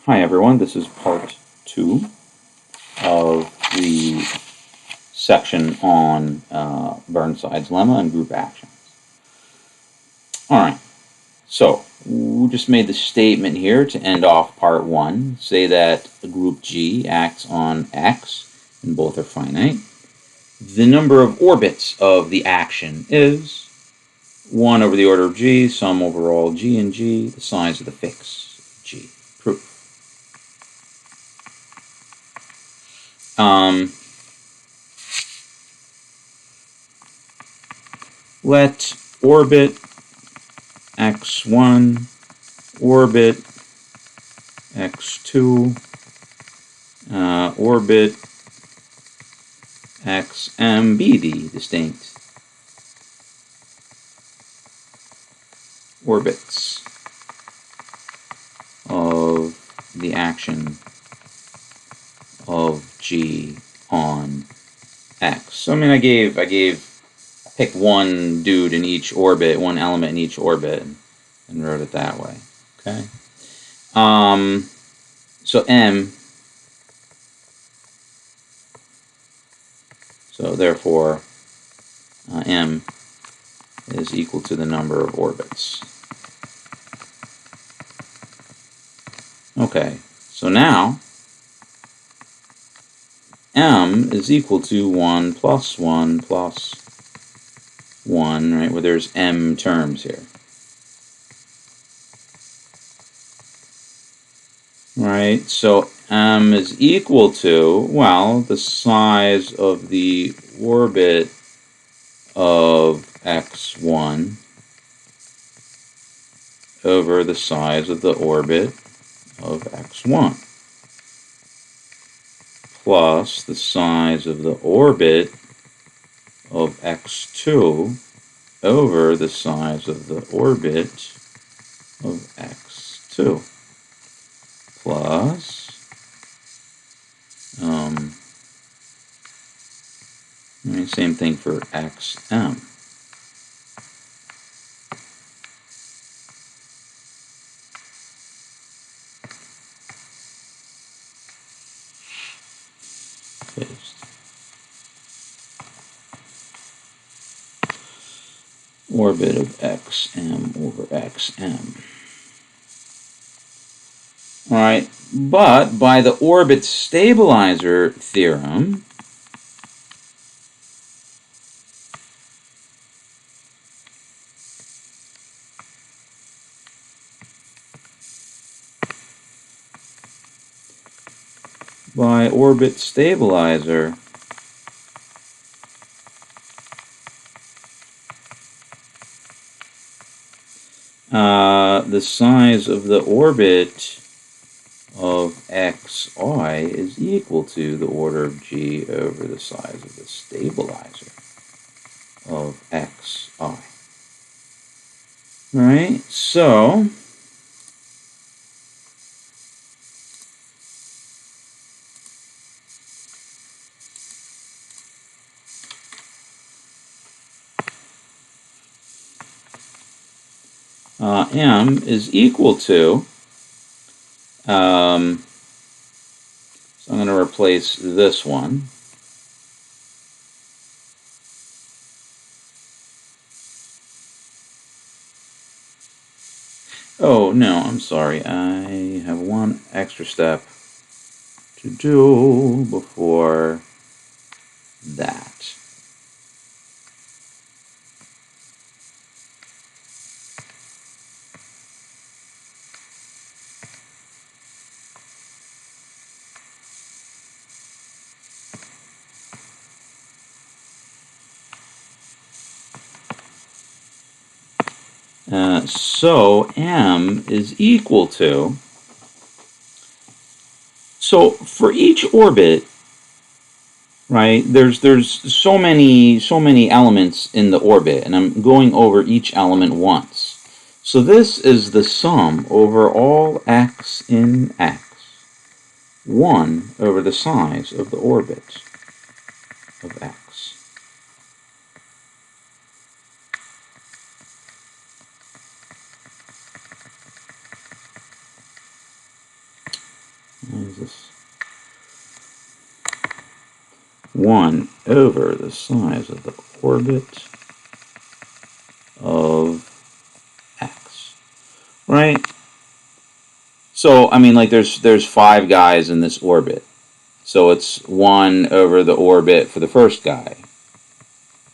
Hi everyone, this is part 2 of the section on Burnside's lemma and group actions. Alright, so we just made the statement here to end off part 1. Say that a group G acts on X, and both are finite. The number of orbits of the action is 1 over the order of G, sum over all G and G, the size of the fix G. Proof. Let orbit x1 orbit x2 orbit xm be the distinct orbits of the action of G on X. So I picked one dude in each orbit, one element in each orbit, and wrote it that way. Okay. So M. So therefore, M is equal to the number of orbits. Okay. So now M is equal to 1 plus 1 plus 1, right, where there's M terms here. Right, so M is equal to, well, the size of the orbit of x1 over the size of the orbit of x1 plus the size of the orbit of x2 over the size of the orbit of x2 plus same thing for xm. Paste. Orbit of xm over xm. Alright, but by the orbit stabilizer theorem, the size of the orbit of xi is equal to the order of G over the size of the stabilizer of xi. Alright, so M is equal to, so I'm going to replace this one. Oh, no, I'm sorry. I have one extra step to do before that. So M is equal to, so for each orbit, right, there's so many elements in the orbit, and I'm going over each element once. So this is the sum over all x in x, 1 over the size of the orbit of x. What is this? 1 over the size of the orbit of x. Right? So, I mean, like, there's 5 guys in this orbit. So it's 1 over the orbit for the first guy,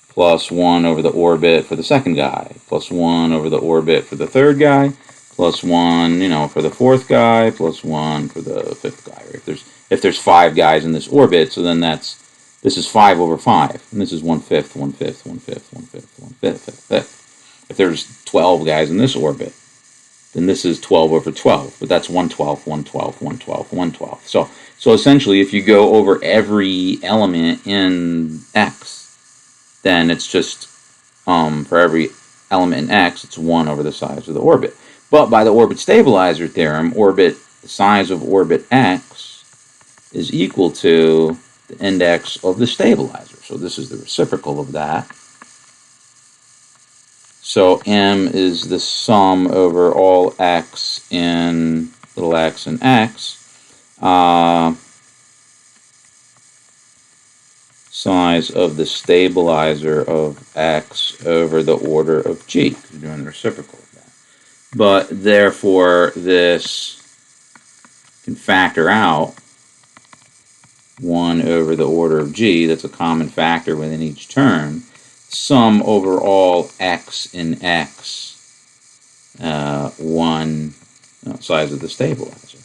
plus 1 over the orbit for the second guy, plus 1 over the orbit for the third guy, plus 1, for the fourth guy, plus 1 for the fifth guy. If there's 5 guys in this orbit, so then this is 5 over 5, and this is 1/5, 1/5, 1/5, 1/5, 1/5, 1/5. If there's 12 guys in this orbit, then this is 12 over 12, but that's 1/12, 1/12, 1/12, 1/12. So essentially, if you go over every element in X, then it's just, for every element in X, it's 1 over the size of the orbit. But by the orbit stabilizer theorem, the size of orbit X is equal to the index of the stabilizer. So this is the reciprocal of that. So M is the sum over all X in little x and X. Size of the stabilizer of X over the order of G. We're doing the reciprocal of that. But therefore, this can factor out 1 over the order of G. That's a common factor within each term. Sum over all X in X, 1 size of the stabilizer.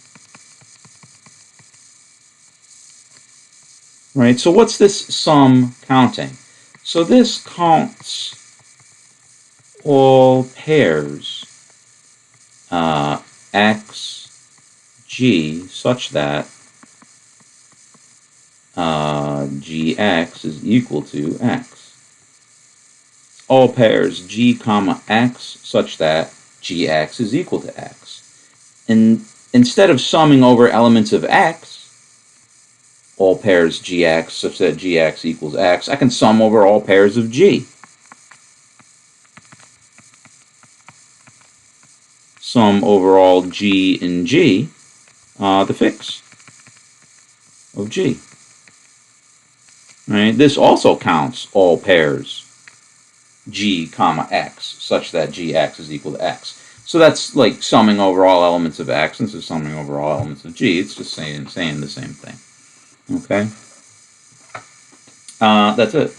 Right, so what's this sum counting? So this counts all pairs X, G, such that Gx is equal to X. All pairs G comma X such that Gx is equal to X. And instead of summing over elements of X, all pairs Gx such that Gx equals X, I can sum over all pairs of G. Sum over all G in G, the fix of G. Right? This also counts all pairs G comma X such that Gx is equal to X. So that's like summing over all elements of X, and this is summing over all elements of G. It's just saying the same thing. Okay? That's it.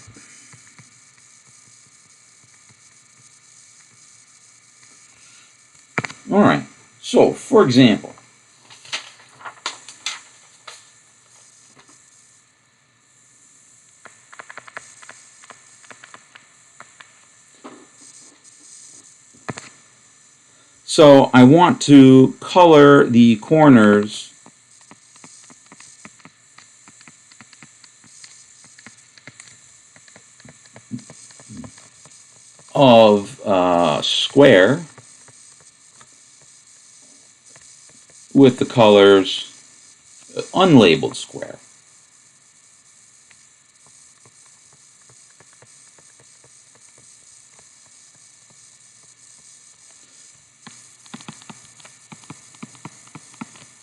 All right. So, for example, so I want to color the corners of a square with the colors unlabeled square.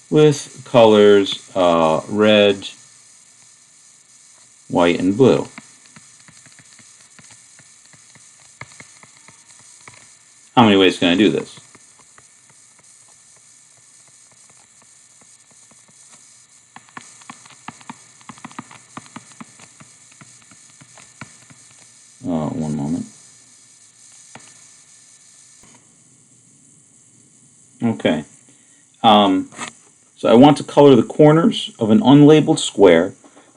With colors red, white, and blue. How many ways can I do this? One moment. Okay. So I want to color the corners of an unlabeled square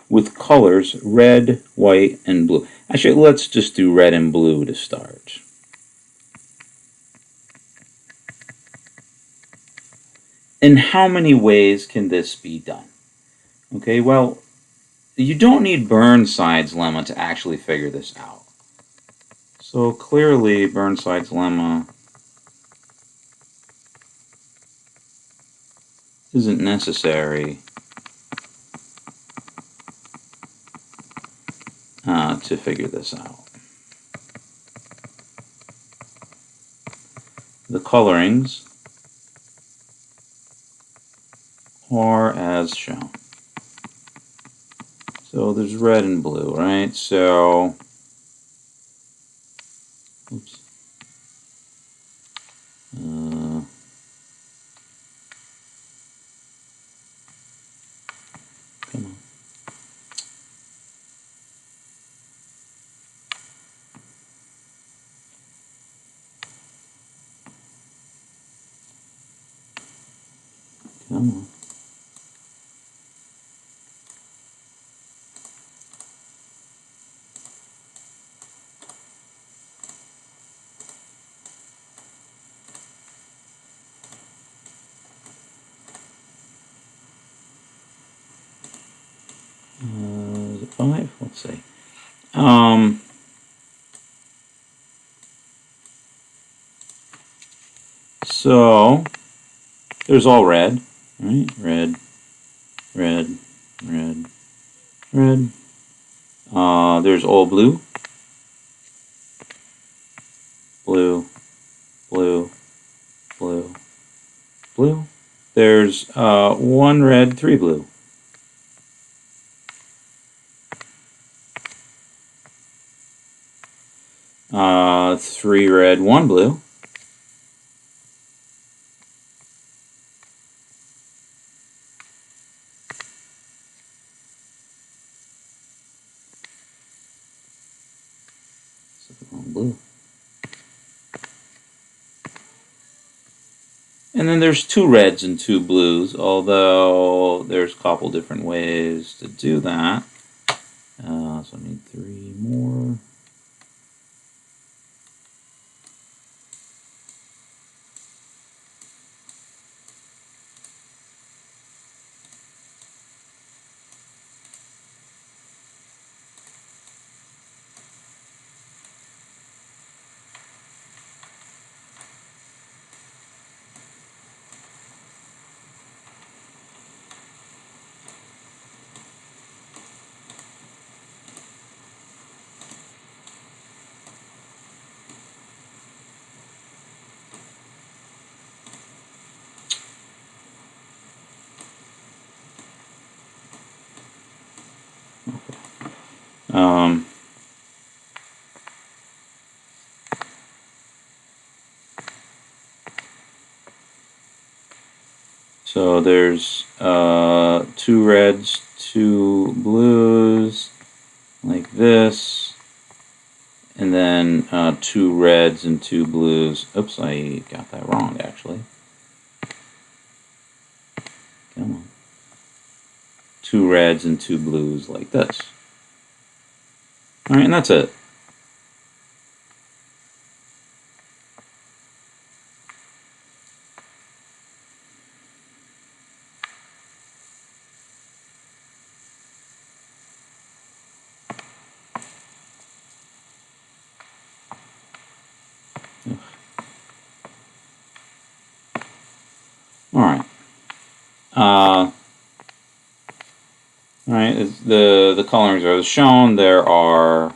with colors red, white, and blue. Actually, let's just do red and blue to start. In how many ways can this be done? Okay, well, you don't need Burnside's lemma to actually figure this out. So clearly, Burnside's lemma isn't necessary to figure this out. The colorings are as shown. So there's red and blue, right? So, oops. Come on. Come on. Is it 5? Let's see. So there's all red, right? Red, red, red, red. There's all blue, blue, blue, blue, blue. There's 1 red, 3 blue. Three red, 1 blue. Blue. And then there's 2 reds and 2 blues, although there's a couple different ways to do that. So I need 3 more. So there's 2 reds, 2 blues, like this, and then 2 reds and 2 blues. Oops, I got that wrong, actually. Come on. 2 reds and 2 blues, like this. All right, and that's it. All right. All right. The colorings are as shown. There are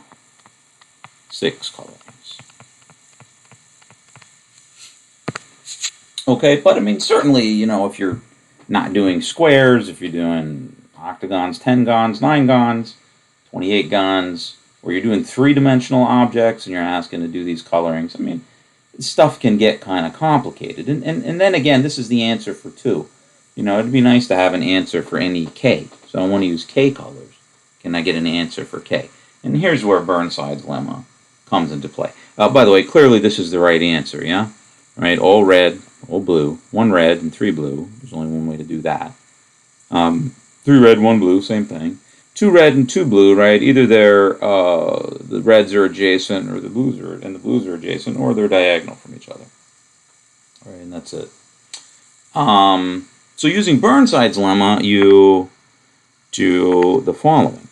6 colorings. Okay, but I mean, certainly, you know, if you're not doing squares, if you're doing octagons, 10 gons, 9 gons, 28 gons, or you're doing 3-dimensional objects and you're asking to do these colorings, I mean, stuff can get kind of complicated. And then again, this is the answer for 2. You know, it'd be nice to have an answer for any K. So I want to use K colors. Can I get an answer for K? And here's where Burnside's lemma comes into play. By the way, clearly this is the right answer, yeah? Right, all red, all blue. 1 red and 3 blue. There's only one way to do that. 3 red, 1 blue, same thing. 2 red and 2 blue, right? Either they're the reds are adjacent, or the blues are adjacent, or they're diagonal from each other. All right, and that's it. So using Burnside's lemma, you do the following.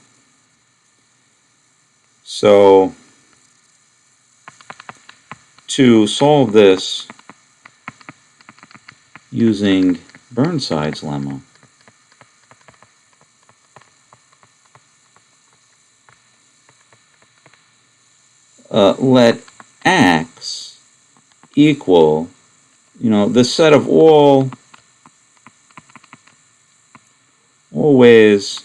So to solve this using Burnside's lemma, let X equal, you know, the set of all always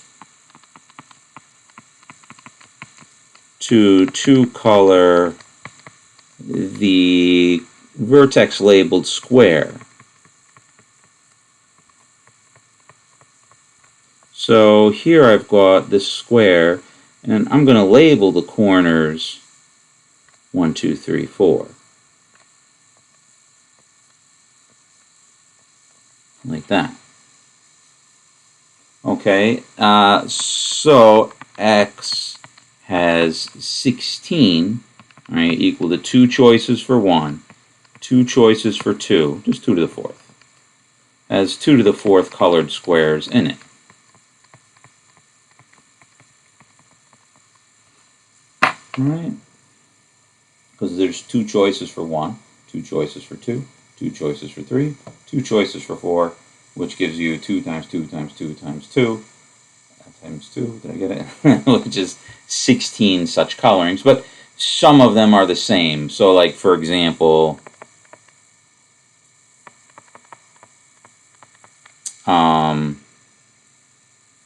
to two-color the vertex labeled square. So here I've got this square, and I'm going to label the corners 1, 2, 3, 4. Like that. Okay, so x has 16, right, equal to 2 choices for 1, 2 choices for 2, just 2 to the 4th. Has 2 to the 4th colored squares in it. Alright, because there's 2 choices for 1, 2 choices for 2, 2 choices for 3, 2 choices for 4, which gives you 2 times 2 times 2 times 2 times 2, did I get it? Which is 16 such colorings, but some of them are the same. So like, for example,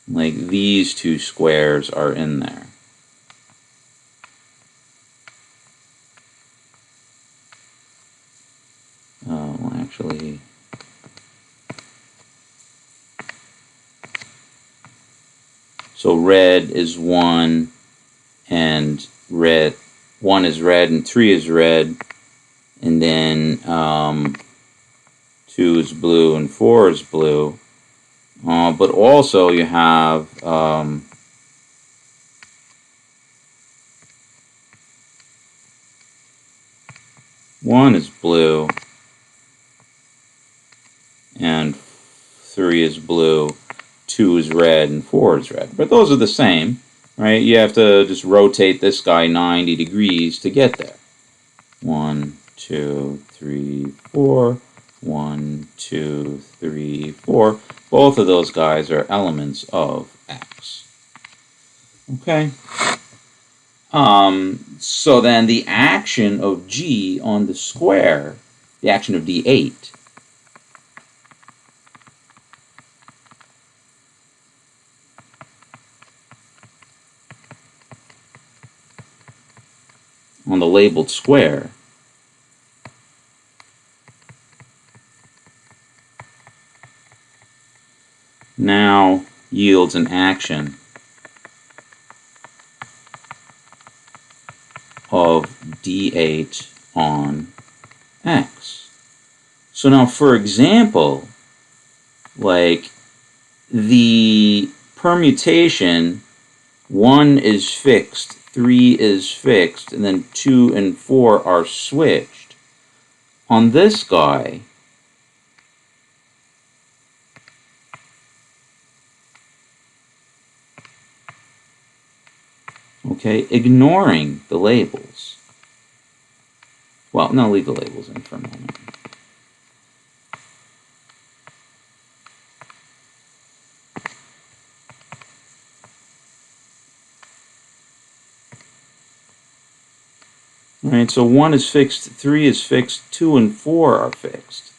like these 2 squares are in there. Well, actually, so red is 1, and 1 is red, and 3 is red, and then 2 is blue, and 4 is blue. But also you have 1 is blue, and 3 is blue, 2 is red, and 4 is red. But those are the same, right? You have to just rotate this guy 90 degrees to get there. 1, 2, 3, 4. 1, 2, 3, 4. Both of those guys are elements of X. Okay? So then the action of G on the square, the action of D8, on the labeled square, now yields an action of D8 on X. So now, for example, like the permutation, 1 is fixed, 3 is fixed, and then 2 and 4 are switched. On this guy, okay, ignoring the labels. Well, no, leave the labels in for a moment. All right, so 1 is fixed, 3 is fixed, 2 and 4 are fixed.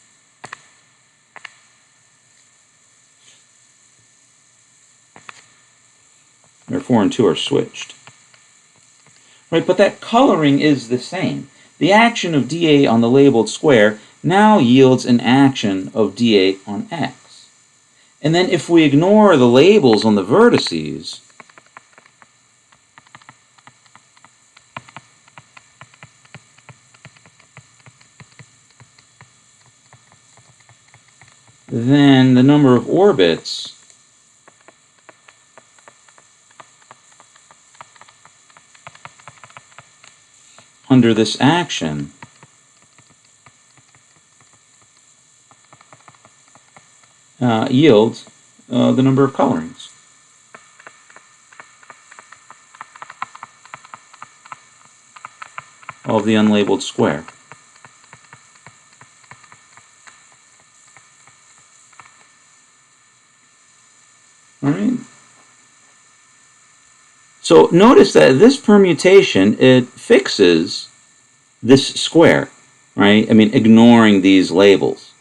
Or 4 and 2 are switched. Right, but that coloring is the same. The action of D8 on the labeled square now yields an action of D8 on X. And then if we ignore the labels on the vertices, then the number of orbits under this action yields the number of colorings. Of the unlabeled square. All right. So notice that this permutation, it fixes this square, right? I mean, ignoring these labels,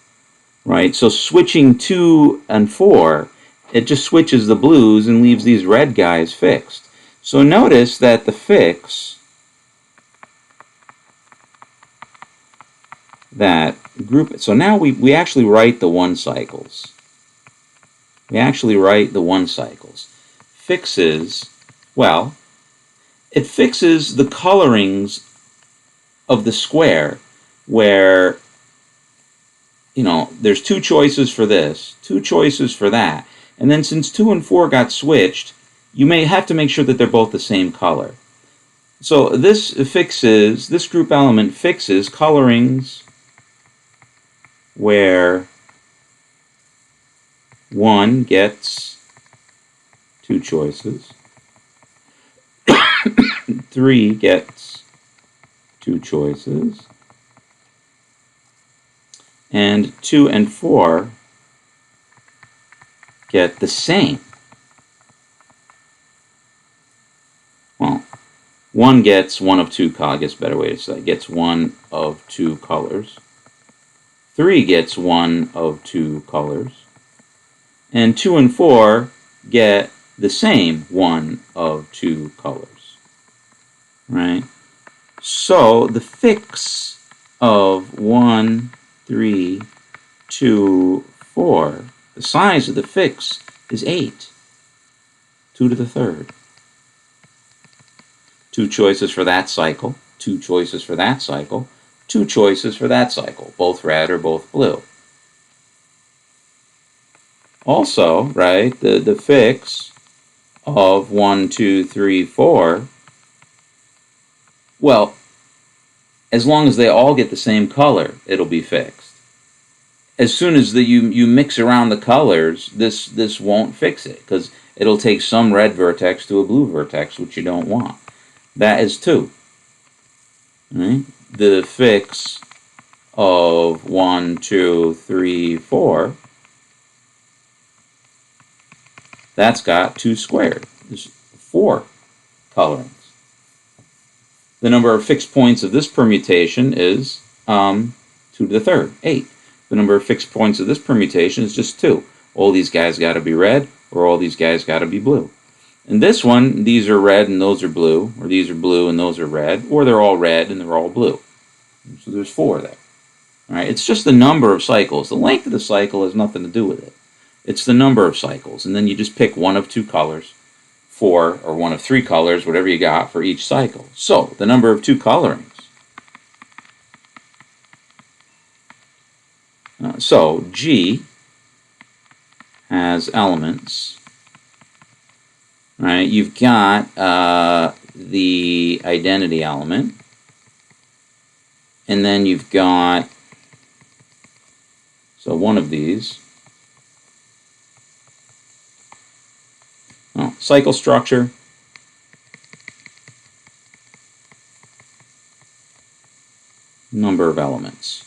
right? So switching 2 and 4, it just switches the blues and leaves these red guys fixed. So notice that the fix, that group it. So now we actually write the 1 cycles. We actually write the 1 cycles. Fixes, well, it fixes the colorings of the square where, you know, there's 2 choices for this, 2 choices for that. And then since 2 and 4 got switched, you may have to make sure that they're both the same color. So this fixes, this group element fixes colorings where 1 gets 2 choices, 3 gets 2 choices, and 2 and 4 get the same. Well, 1 gets 1 of 2 colors, I guess a better way to say it, gets 1 of 2 colors. 3 gets 1 of 2 colors. And 2 and 4 get the same 1 of 2 colors. Right? So the fix of 1, 3, 2, 4, the size of the fix is 8. 2 to the third. 2 choices for that cycle, 2 choices for that cycle, 2 choices for that cycle, both red or both blue. Also, right, the fix of 1, 2, 3, 4, well, as long as they all get the same color, it'll be fixed. As soon as you mix around the colors, this won't fix it, because it'll take some red vertex to a blue vertex, which you don't want. That is 2. Right? The fix of 1, 2, 3, 4, that's got 2 squared. There's 4 colorings. The number of fixed points of this permutation is 2 to the third, 8. The number of fixed points of this permutation is just 2. All these guys got to be red, or all these guys got to be blue. In this one, these are red and those are blue, or these are blue and those are red, or they're all red and they're all blue. So there's 4 there. All right, it's just the number of cycles. The length of the cycle has nothing to do with it. It's the number of cycles, and then you just pick 1 of 2 colors, 4 or 1 of 3 colors, whatever you got for each cycle. So the number of 2 colorings. So G has elements. Right, you've got the identity element, and then you've got, so one of these, cycle structure, number of elements.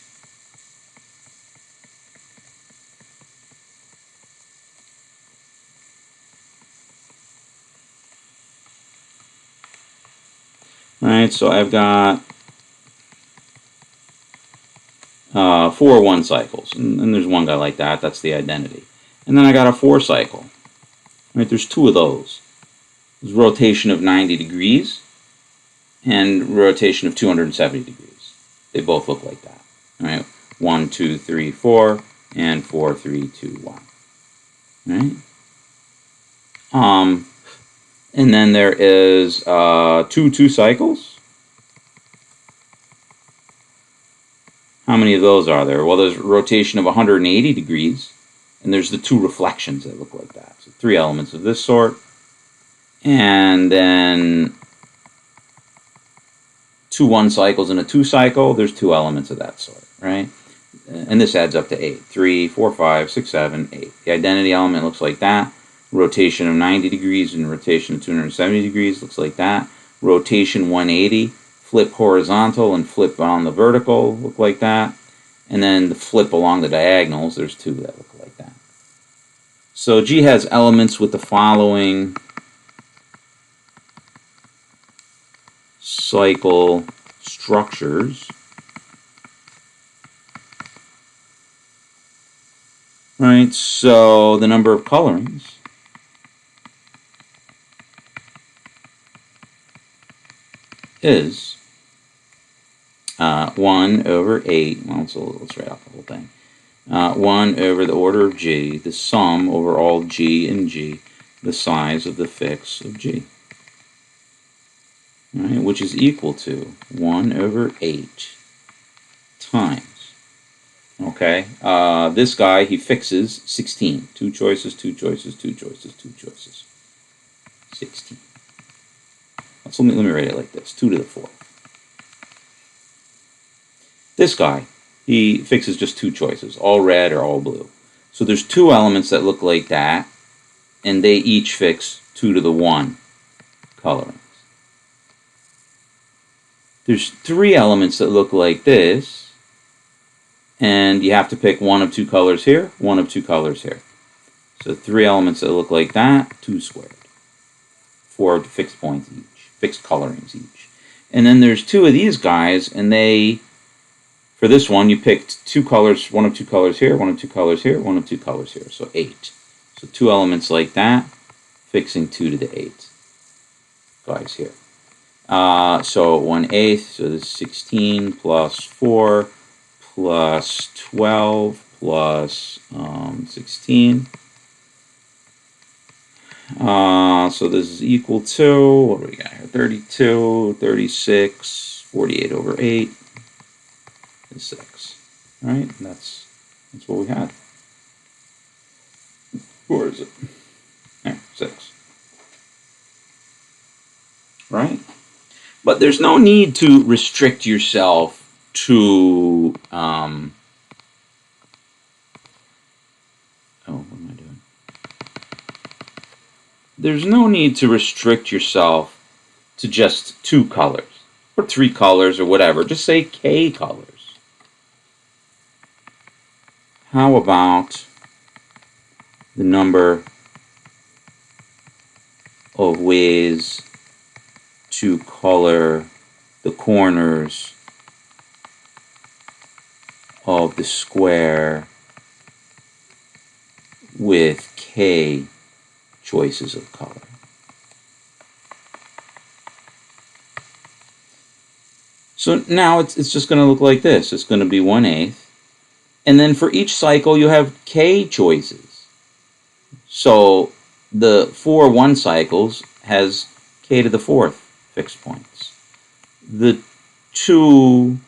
Alright, so I've got 4 1 cycles, and there's one guy like that, that's the identity. And then I got a 4 cycle. Right, there's 2 of those. There's rotation of 90 degrees and rotation of 270 degrees. They both look like that. All right, 1, 2, 3, 4, and 4, 3, 2, 1. Right? And then there is 2 cycles. How many of those are there? Well, there's rotation of 180 degrees, and there's the 2 reflections that look like that. So 3 elements of this sort, and then 2 1 cycles and a 2 cycle, there's 2 elements of that sort, right? And this adds up to 8. 3, 4, 5, 6, 7, 8. The identity element looks like that. Rotation of 90 degrees and rotation of 270 degrees looks like that. Rotation 180, flip horizontal and flip on the vertical look like that. And then the flip along the diagonals, there's 2 that look like that. So G has elements with the following cycle structures. Right, so the number of colorings is 1 over 8. Well, let's write out the whole thing. 1 over the order of g, the sum over all g and g, the size of the fix of g. Right, which is equal to 1 over 8 times. Okay, this guy, he fixes 16. 2 choices, 2 choices, 2 choices, 2 choices. 16. So let me write it like this, 2 to the 4th. This guy, he fixes just 2 choices, all red or all blue. So there's 2 elements that look like that, and they each fix 2 to the 1 colorings. There's 3 elements that look like this, and you have to pick 1 of 2 colors here, 1 of 2 colors here. So 3 elements that look like that, 2 squared. 4 fixed points each, fixed colorings each. And then there's 2 of these guys, and they, for this one, you picked 2 colors, 1 of 2 colors here, 1 of 2 colors here, 1 of 2 colors here, so 8. So 2 elements like that, fixing 2 to the 8 guys here. So 1/8, so this is 16 plus 4 plus 12 plus 16. So this is equal to, what do we got here? 32, 36, 48 over 8 is 6. All right, and that's what we had. Where is it? There, 6. Right? But there's no need to restrict yourself to, what am I doing? There's no need to restrict yourself to just 2 colors, or 3 colors, or whatever. Just say K colors. How about the number of ways to color the corners of the square with K choices of color? So now it's just going to look like this. It's going to be 1/8. And then for each cycle, you have K choices. So the 4 1 cycles has K to the 4th fixed points. The 2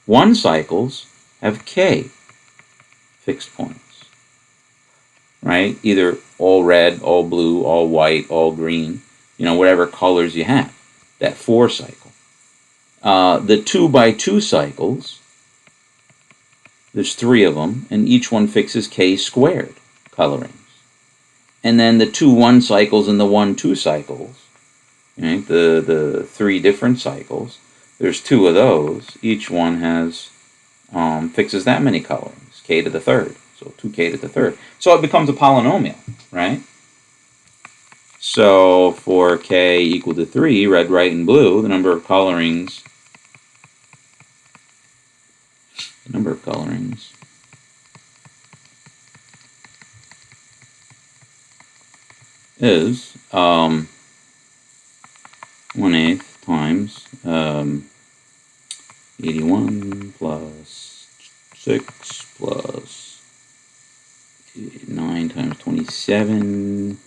1 cycles have K fixed points. Right? Either all red, all blue, all white, all green, whatever colors you have. That 4 cycle. The 2 by 2 cycles, there's 3 of them, and each one fixes K squared colorings. And then the 2 1 cycles and the 1 2 cycles, right? The 3 different cycles, there's 2 of those. Each one has fixes that many colorings, K to the 3rd. So 2K to the 3rd. So it becomes a polynomial, right? So for K equal to 3, red, white, and blue, the number of colorings is 1/8 times 81 plus 6 plus 9 times 27,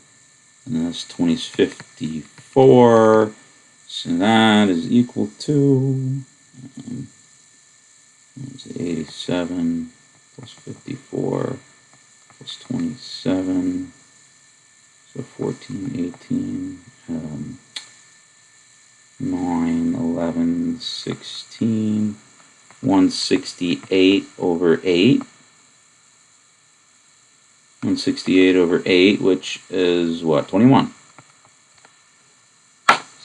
and that's 54. So that is equal to 87 plus 54 plus 27. So 14, 18, 9, 11, 16, 168 over 8. 168 over 8, which is what? 21.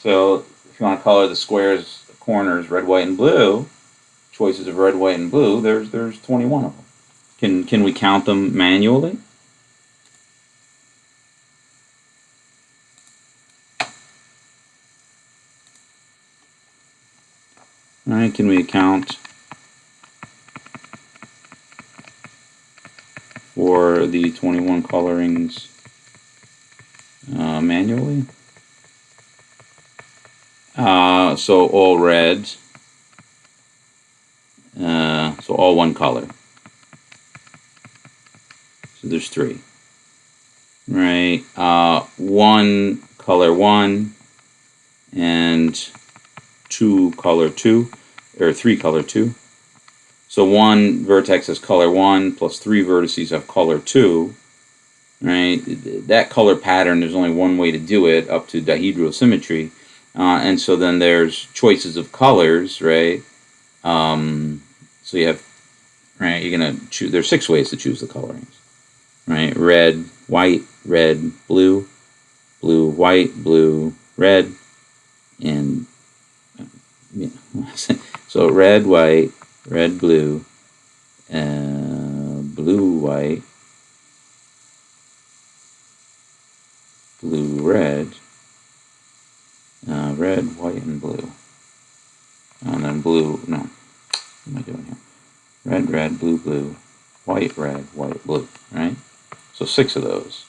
So if you want to color the squares, the corners, red, white, and blue, choices of red, white, and blue, there's 21 of them. Can we count them manually? All right, can we account for the 21 colorings manually? So all red. So all one color. So there's 3. Right? 1 color 1 and 2 color 2, or 3 color 2. So 1 vertex has color 1 plus 3 vertices have color 2. Right? That color pattern, there's only one way to do it up to dihedral symmetry. And so then there's choices of colors, right? So you have, right, you're going to choose, there's 6 ways to choose the colorings, right? Red, white, red, blue, blue, white, blue, red, and so red, white, red, blue, blue, white, blue, red, red, white, and blue. And then blue, no, what am I doing here? Red, red, blue, blue, white, red, white, blue, right? So 6 of those.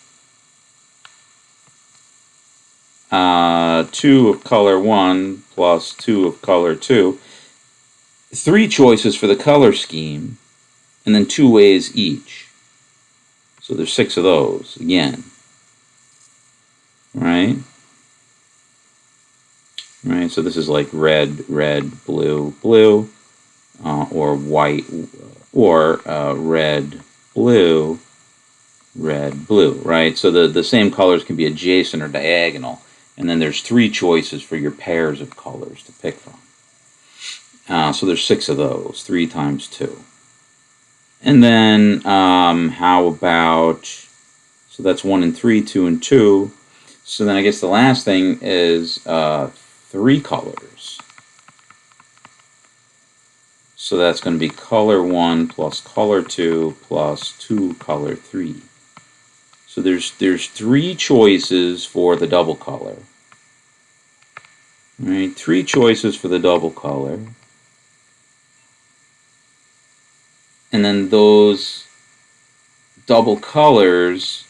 2 of color 1 plus 2 of color 2. 3 choices for the color scheme, and then 2 ways each. So there's 6 of those, again. Right? Right, so this is like red, red, blue, blue, or white, or red, blue, red, blue, right? So the same colors can be adjacent or diagonal, and then there's 3 choices for your pairs of colors to pick from. So there's 6 of those, 3 times 2. And then how about, so that's 1 and 3, 2 and 2. So then I guess the last thing is 3 colors. So that's going to be color 1 plus color 2 plus 2 color 3. So there's 3 choices for the double color. All right, 3 choices for the double color. And then those double colors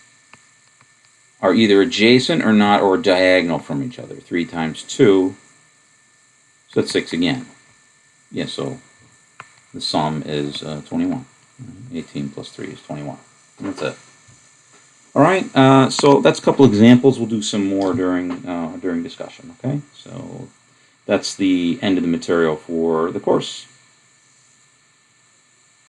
are either adjacent or not, or diagonal from each other. 3 times 2, so that's 6 again. Yeah, so the sum is 21. 18 plus 3 is 21. And that's it. All right, so that's a couple examples. We'll do some more during discussion, okay? So that's the end of the material for the course.